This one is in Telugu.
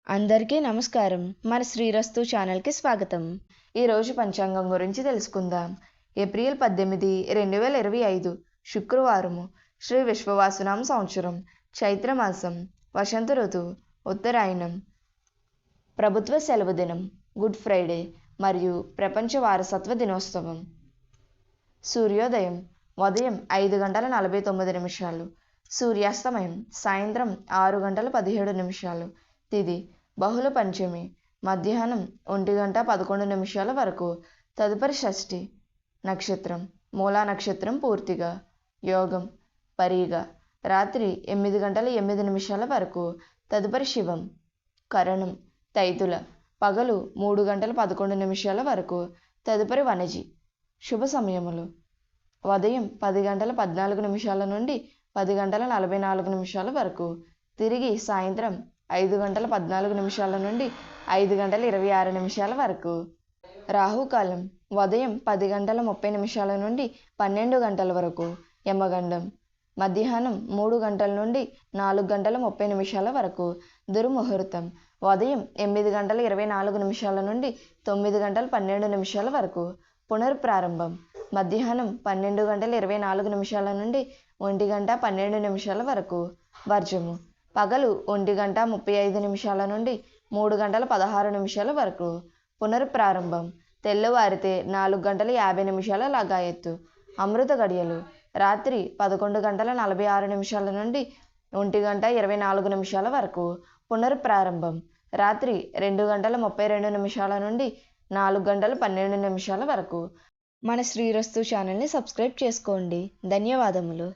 అందరికీ నమస్కారం. మన శ్రీరస్తు ఛానల్కి స్వాగతం. ఈరోజు పంచాంగం గురించి తెలుసుకుందాం. ఏప్రిల్ 18, 2025 శుక్రవారము. శ్రీ విశ్వవాసునామ సంవత్సరం, చైత్రమాసం, వసంత ఋతువు, ఉత్తరాయణం. ప్రభుత్వ సెలవు దినం గుడ్ ఫ్రైడే మరియు ప్రపంచ వారసత్వ దినోత్సవం. సూర్యోదయం ఉదయం 5:49, సూర్యాస్తమయం సాయంత్రం 6:17. తిథి బహుళ పంచమి మధ్యాహ్నం 1:11 వరకు. తదుపరి షష్ఠి. నక్షత్రం మూలా నక్షత్రం పూర్తిగా. యోగం పరీగ రాత్రి 8:08 వరకు. తదుపరి శివం. కరణం తైతుల పగలు 3:11 వరకు. తదుపరి వనజి. శుభ సమయములు ఉదయం 10:14 నుండి 10:44 వరకు. తిరిగి సాయంత్రం 5:14 నుండి 5:26 వరకు. రాహుకాలం ఉదయం 10:30 నుండి 12 వరకు. యమగండం మధ్యాహ్నం 3 నుండి 4:30 వరకు. దుర్ముహూర్తం ఉదయం 8:24 నుండి 9:12 వరకు. పునర్ప్రారంభం మధ్యాహ్నం 12:24 నుండి 1:12 వరకు. వర్జము పగలు 1:35 నుండి 3:16 వరకు. పునర్ప్రారంభం తెల్లవారితే 4:50 లగాయత్తు. అమృత గడియలు రాత్రి 11:46 నుండి 1:24 వరకు. పునర్ప్రారంభం రాత్రి 2:32 నుండి 4:12 వరకు. మన శ్రీరస్తు ఛానల్ని సబ్స్క్రైబ్ చేసుకోండి. ధన్యవాదములు.